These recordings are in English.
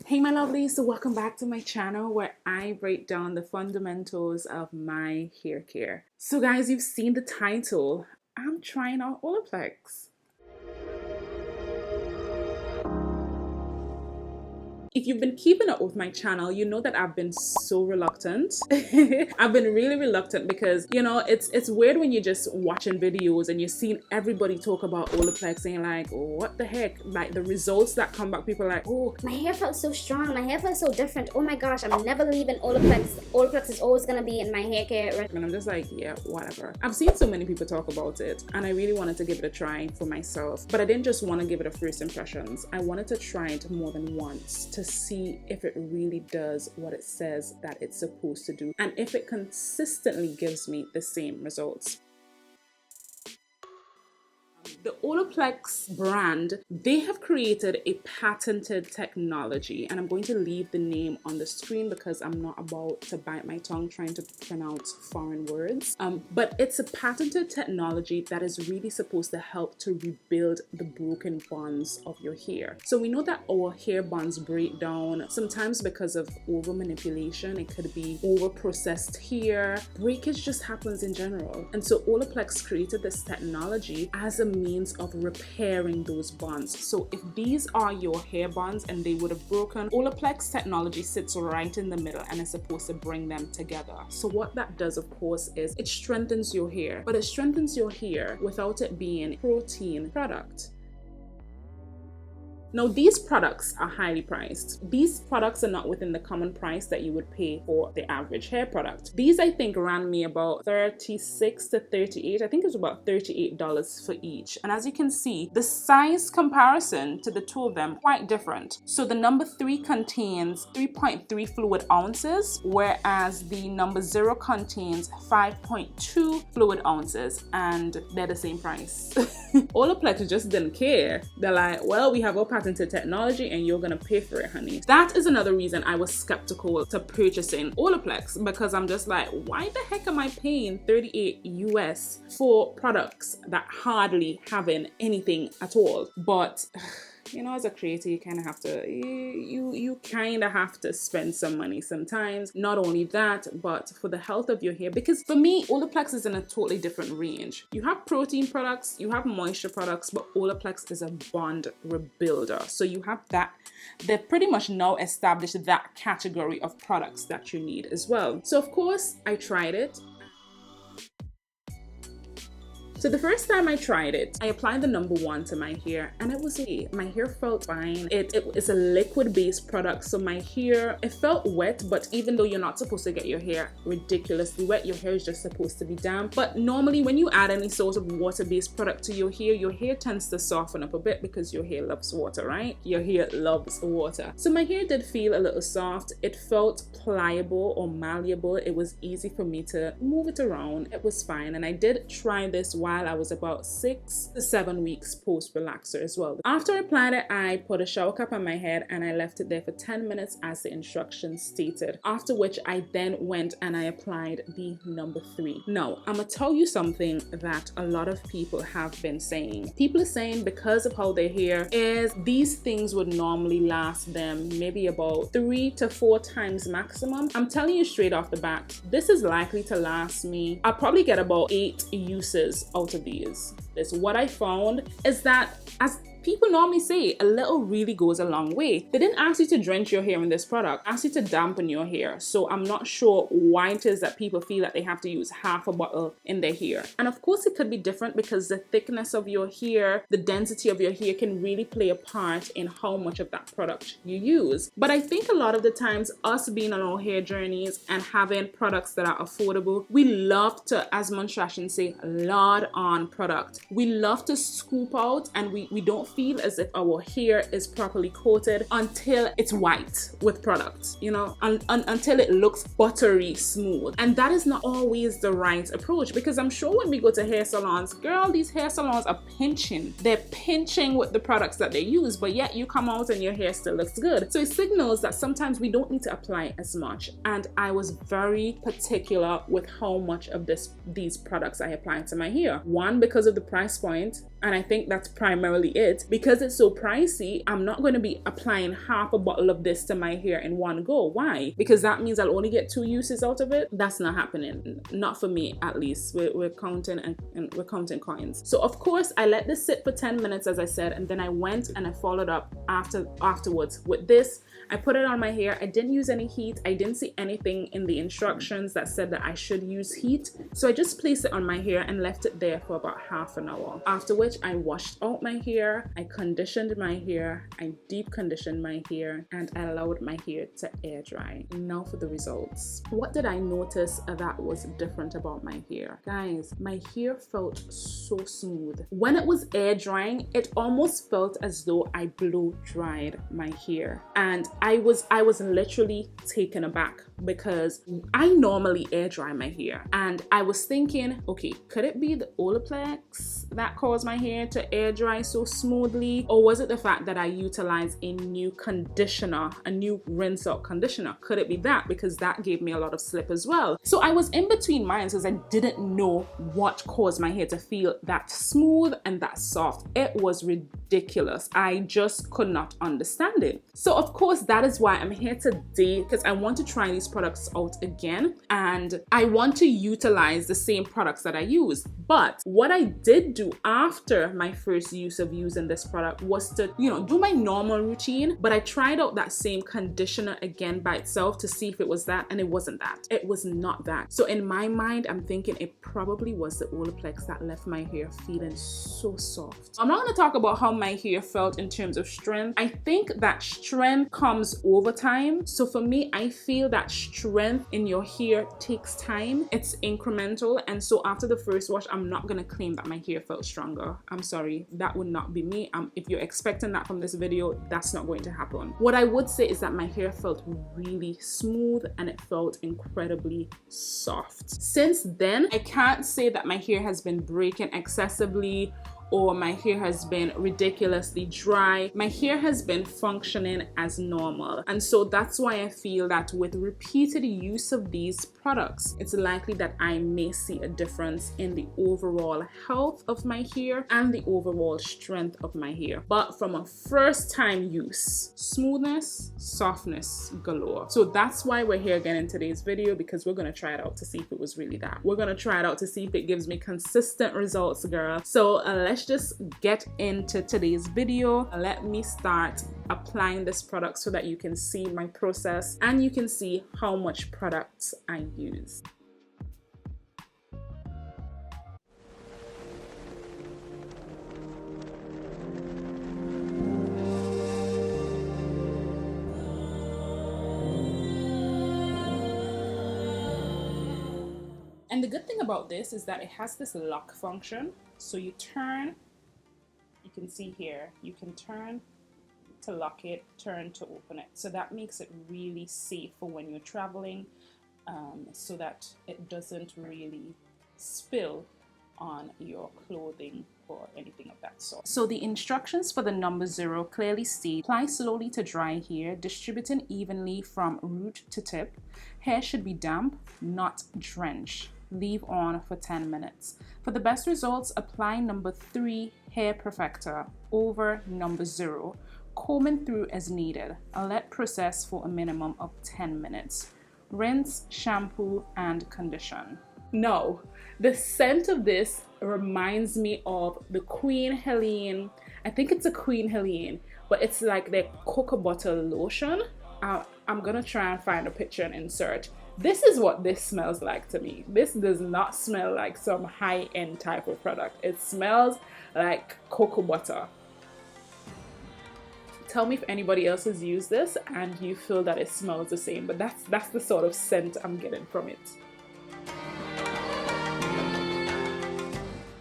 Hey my lovelies, so welcome back to my channel where I break down the fundamentals of my hair care. So guys, you've seen the title. I'm trying out Olaplex. If you've been keeping up with my channel, you know that I've been so reluctant. I've been really reluctant because, you know, it's weird when you're just watching videos and you're seeing everybody talk about Olaplex and you're like, oh, what the heck? Like the results that come back, people are like, oh, my hair felt so strong, my hair felt so different. Oh my gosh, I'm never leaving Olaplex. Olaplex is always gonna be in my hair care regimen. And I'm just like, yeah, whatever. I've seen so many people talk about it and I really wanted to give it a try for myself. But I didn't just want to give it a first impressions. I wanted to try it more than once to see if it really does what it says that it's supposed to do and if it consistently gives me the same results. The Olaplex brand, they have created a patented technology, and I'm going to leave the name on the screen because I'm not about to bite my tongue trying to pronounce foreign words. But it's a patented technology that is really supposed to help to rebuild the broken bonds of your hair. So we know that our hair bonds break down sometimes because of over manipulation. It could be over processed hair. Breakage just happens in general. And so Olaplex created this technology as a means of repairing those bonds. So if these are your hair bonds and they would have broken, Olaplex technology sits right in the middle and is supposed to bring them together. So what that does, of course, is it strengthens your hair, but it strengthens your hair without it being a protein product. Now, these products are highly priced. These products are not within the common price that you would pay for the average hair product. These, I think, ran me about $36 to $38. I think it was about $38 for each. And as you can see, the size comparison to the two of them quite different. So the number 3 contains 3.3 fluid ounces, whereas the number 0 contains 5.2 fluid ounces, and they're the same price. Olaplex just didn't care. They're like, well, we have a patented technology and you're gonna pay for it, honey. That is another reason I was skeptical to purchasing Olaplex, because I'm just like, why the heck am I paying $38 US for products that hardly having anything at all? But you know, as a creator, you kind of have to, you kind of have to spend some money sometimes. Not only that, but for the health of your hair, because for me, Olaplex is in a totally different range. You have protein products, you have moisture products, but Olaplex is a bond rebuilder. So you have that. They've pretty much now established that category of products that you need as well. So of course, I tried it. So the first time I tried it, I applied the number 1 to my hair and it was okay. My hair felt fine. It's a liquid-based product, so my hair, it felt wet, but even though you're not supposed to get your hair ridiculously wet, your hair is just supposed to be damp. But normally when you add any sort of water-based product to your hair tends to soften up a bit because your hair loves water, right? Your hair loves water. So my hair did feel a little soft. It felt pliable or malleable. It was easy for me to move it around. It was fine. And I did try this while I was about 6 to 7 weeks post relaxer as well. After I applied it, I put a shower cap on my head and I left it there for 10 minutes as the instructions stated. After which I then went and I applied the number 3. Now, I'm gonna tell you something that a lot of people have been saying. People are saying because of how their hair is, these things would normally last them maybe about 3 to 4 times maximum. I'm telling you straight off the bat, this is likely to last me. I'll probably get about 8 uses out of these. What I found is that, as people normally say, a little really goes a long way. They didn't ask you to drench your hair in this product, asked you to dampen your hair. So I'm not sure why it is that people feel that they have to use half a bottle in their hair. And of course it could be different because the thickness of your hair, the density of your hair can really play a part in how much of that product you use. But I think a lot of the times, us being on our hair journeys and having products that are affordable, we love to, as Monshashin say, lard on product. We love to scoop out and we don't feel as if our hair is properly coated until it's white with product, you know, until it looks buttery smooth. And that is not always the right approach, because I'm sure when we go to hair salons, girl, these hair salons are pinching. They're pinching with the products that they use, but yet you come out and your hair still looks good. So it signals that sometimes we don't need to apply as much. And I was very particular with how much of these products I applied to my hair. One, because of the price point. And I think that's primarily it. Because it's so pricey, I'm not going to be applying half a bottle of this to my hair in one go. Why? Because that means I'll only get 2 uses out of it. That's not happening. Not for me, at least. We're counting and we're counting coins. So of course, I let this sit for 10 minutes, as I said, and then I went and I followed up afterwards with this. I put it on my hair. I didn't use any heat. I didn't see anything in the instructions that said that I should use heat. So I just placed it on my hair and left it there for about half an hour. After which I washed out my hair. I conditioned my hair. I deep conditioned my hair, and I allowed my hair to air dry. Now for the results. What did I notice that was different about my hair? Guys, my hair felt so smooth. When it was air drying, it almost felt as though I blow dried my hair. And I was literally taken aback because I normally air dry my hair, and I was thinking, okay, could it be the Olaplex that caused my hair to air dry so smoothly, or was it the fact that I utilized a new conditioner, a new rinse out conditioner? Could it be that? Because that gave me a lot of slip as well. So I was in between minds because I didn't know what caused my hair to feel that smooth and that soft. It was ridiculous. I just could not understand it. So of course, that is why I'm here today, because I want to try these products out again, and I want to utilize the same products that I use. But what I did do after my first use of using this product was to, do my normal routine, but I tried out that same conditioner again by itself to see if it was that, and it wasn't that. It was not that. So in my mind, I'm thinking it probably was the Olaplex that left my hair feeling so soft. I'm not going to talk about how my hair felt in terms of strength. I think that strength comes over time. So for me, I feel that strength in your hair takes time. It's incremental. And so after the first wash, I'm not going to claim that my hair felt stronger. I'm sorry, that would not be me. If you're expecting that from this video, that's not going to happen. What I would say is that my hair felt really smooth and it felt incredibly soft. Since then, I can't say that my hair has been breaking excessively or my hair has been ridiculously dry. My hair has been functioning as normal. And so that's why I feel that with repeated use of these products, it's likely that I may see a difference in the overall health of my hair and the overall strength of my hair. But from a first time use, smoothness, softness galore. So that's why we're here again in today's video, because we're gonna try it out to see if it was really that. We're gonna try it out to see if it gives me consistent results, girl. So let's just get into today's video. Let me start applying this product so that you can see my process and you can see how much products I use. And the good thing about this is that it has this lock function. So you turn, you can see here, you can turn to lock it, turn to open it. So that makes it really safe for when you're traveling, so that it doesn't really spill on your clothing or anything of that sort. So the instructions for the number 0 clearly state, apply slowly to dry hair, distributing evenly from root to tip. Hair should be damp, not drenched. Leave on for 10 minutes. For the best results, apply number 3 hair perfector over number 0, combing through as needed, and let process for a minimum of 10 minutes. Rinse, shampoo, and condition. No, the scent of this reminds me of the Queen Helene. I think it's a Queen Helene, but it's like the cocoa butter lotion. I'm gonna try and find a picture and insert. This is what this smells like to me. This does not smell like some high-end type of product. It smells like cocoa butter. Tell me if anybody else has used this and you feel that it smells the same, but that's the sort of scent I'm getting from it.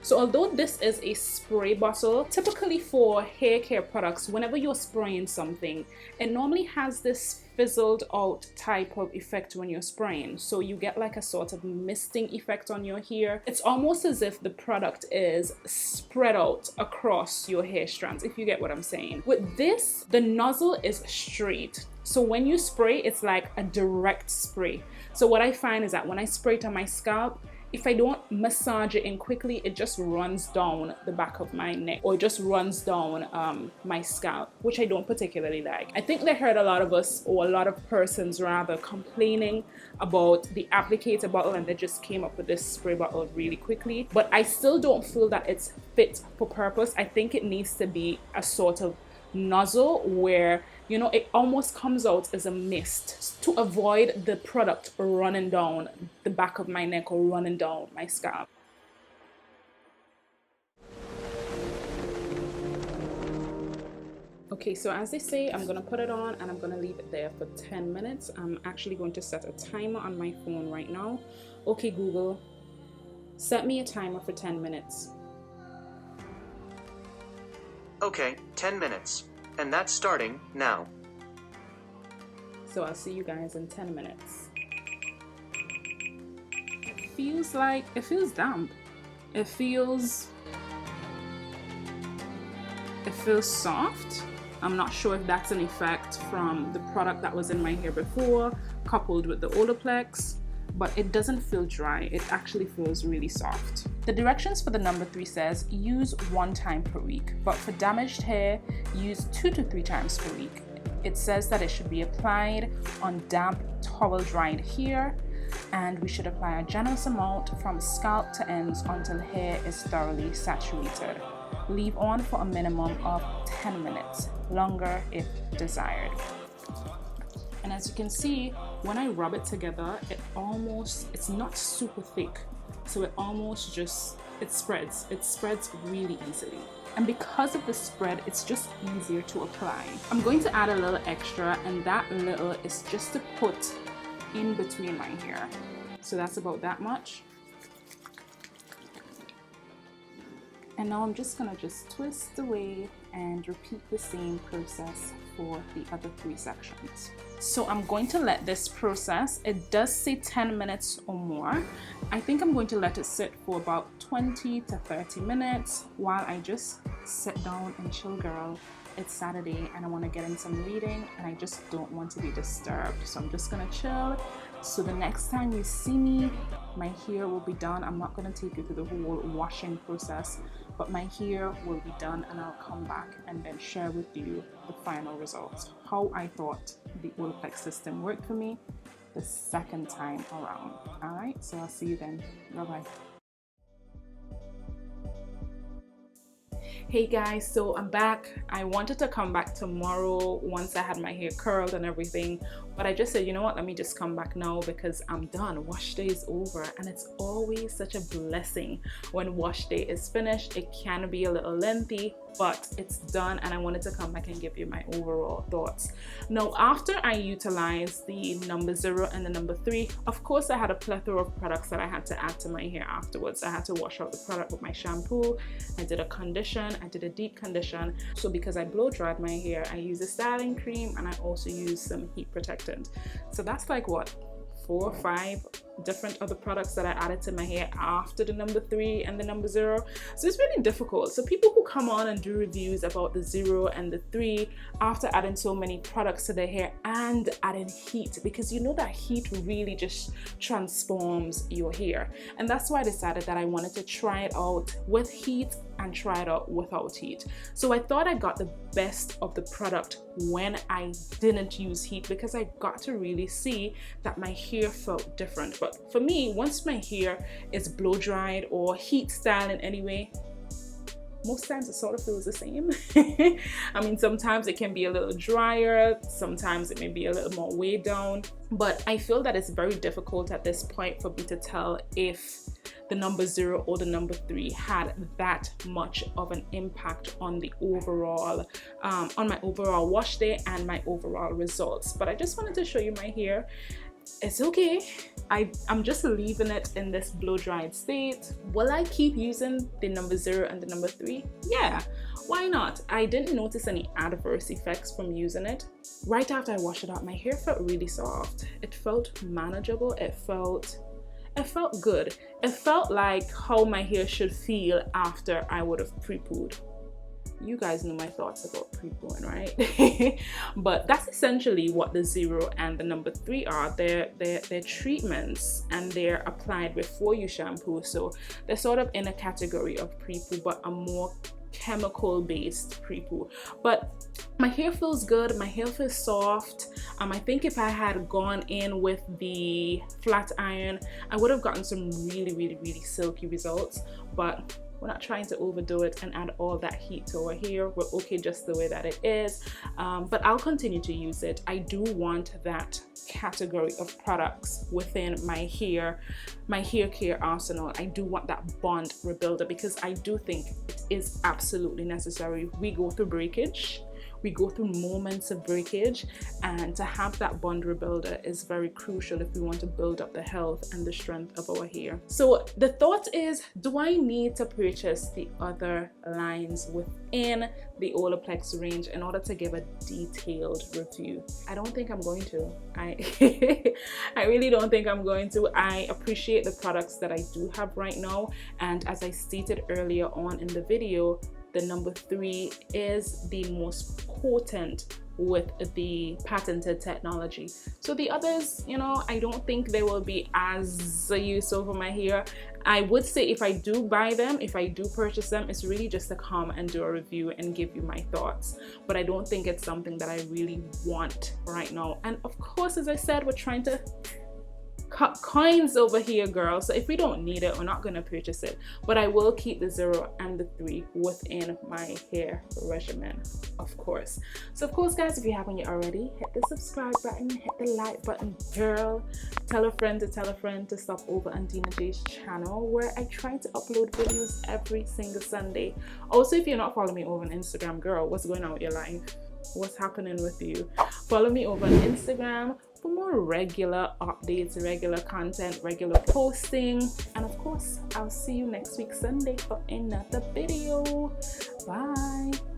So although this is a spray bottle, typically for hair care products, whenever you're spraying something, it normally has this fizzled out type of effect when you're spraying. So you get like a sort of misting effect on your hair. It's almost as if the product is spread out across your hair strands, if you get what I'm saying. With this, the nozzle is straight. So when you spray, it's like a direct spray. So what I find is that when I spray it on my scalp, if I don't massage it in quickly, it just runs down the back of my neck, or it just runs down my scalp, which I don't particularly like. I think I heard a lot of us, or a lot of persons rather, complaining about the applicator bottle, and they just came up with this spray bottle really quickly. But I still don't feel that it's fit for purpose. I think it needs to be a sort of nozzle where, you know, it almost comes out as a mist to avoid the product running down the back of my neck or running down my scalp. Okay, so as they say, I'm gonna put it on and I'm gonna leave it there for 10 minutes. I'm actually going to set a timer on my phone right now. Okay, Google, set me a timer for 10 minutes. Okay, 10 minutes. And that's starting now. So I'll see you guys in 10 minutes. It feels damp. It feels soft. I'm not sure if that's an effect from the product that was in my hair before, coupled with the Olaplex, but it doesn't feel dry. It actually feels really soft. The directions for the number 3 says use 1 time per week, but for damaged hair, use 2 to 3 times per week. It says that it should be applied on damp, towel dried hair, and we should apply a generous amount from scalp to ends until hair is thoroughly saturated. Leave on for a minimum of 10 minutes, longer if desired. And as you can see, when I rub it together, it's not super thick. So it spreads really easily. And because of the spread, it's just easier to apply. I'm going to add a little extra, and that little is just to put in between my hair. So that's about that much. And now I'm just gonna twist away and repeat the same process for the other 3 sections. So I'm going to let this process, it does say 10 minutes or more. I think I'm going to let it sit for about 20 to 30 minutes while I just sit down and chill, girl. It's Saturday and I want to get in some reading and I just don't want to be disturbed. So I'm just gonna chill. So the next time you see me, my hair will be done. I'm not going to take you through the whole washing process, but my hair will be done and I'll come back and then share with you the final results, how I thought the Olaplex system worked for me the second time around. All right, so I'll see you then. Bye-bye. Hey guys, so I'm back. I wanted to come back tomorrow once I had my hair curled and everything, but I just said, you know what, let me just come back now because I'm done. Wash day is over, and it's always such a blessing when wash day is finished. It can be a little lengthy, but it's done, and I wanted to come back and give you my overall thoughts. Now, after I utilized the number 0 and the number 3, of course I had a plethora of products that I had to add to my hair afterwards. I had to wash out the product with my shampoo. I did a condition, I did a deep condition. So because I blow dried my hair, I used a styling cream and I also used some heat protectant. So that's like what, 4 or 5 different other products that I added to my hair after the number 3 and the number 0. So it's really difficult. So people who come on and do reviews about the 0 and the 3 after adding so many products to their hair and adding heat, because you know that heat really just transforms your hair. And that's why I decided that I wanted to try it out with heat and try it out without heat. So I thought I got the best of the product when I didn't use heat, because I got to really see that my hair felt different. But for me, once my hair is blow dried or heat styled in any way, most times it sort of feels the same. I mean, sometimes it can be a little drier, sometimes it may be a little more weighed down, but I feel that it's very difficult at this point for me to tell if the number 0 or the number 3 had that much of an impact on the overall on my overall wash day and my overall results. But I just wanted to show you my hair. It's okay. I'm just leaving it in this blow dried state. Will I keep using the number 0 and the number 3? Yeah, why not? I didn't notice any adverse effects from using it. Right after I washed it out, my hair felt really soft. It felt manageable. It felt good. It felt like how my hair should feel after I would have pre-pooed. you guys know my thoughts about pre-pooing, right? But that's essentially what the 0 and the number 3 are. They're treatments, and they're applied before you shampoo, so they're sort of in a category of pre-poo, but a more chemical based pre-poo. But my hair feels good, my hair feels soft. I think if I had gone in with the flat iron, I would have gotten some really silky results, but we're not trying to overdo it and add all that heat to our hair. We're okay just the way that it is. But I'll continue to use it. I do want that category of products within my hair care arsenal. I do want that bond rebuilder because I do think it is absolutely necessary. We go through breakage. We go through moments of breakage, and to have that bond rebuilder is very crucial if we want to build up the health and the strength of our hair. So the thought is, do I need to purchase the other lines within the Olaplex range in order to give a detailed review? I don't think I'm going to. I really don't think I'm going to. I appreciate the products that I do have right now, and as I stated earlier on in the video, the number 3 is the most potent with the patented technology. So the others, you know, I don't think they will be as useful for my hair. I would say if I do buy them, if I do purchase them, it's really just to come and do a review and give you my thoughts. But I don't think it's something that I really want right now. And of course, as I said, we're trying to cut coins over here, girl. So if we don't need it, we're not going to purchase it. But I will keep the 0 and the 3 within my hair regimen, of course. So of course, guys, if you haven't yet already, hit the subscribe button, hit the like button, girl. Tell a friend to stop over on DenaJ's channel, where I try to upload videos every single Sunday. Also, if you're not following me over on Instagram, girl, what's going on with your life? What's happening with you? Follow me over on Instagram for more regular updates, regular content, regular posting. And of course, I'll see you next week Sunday for another video. Bye.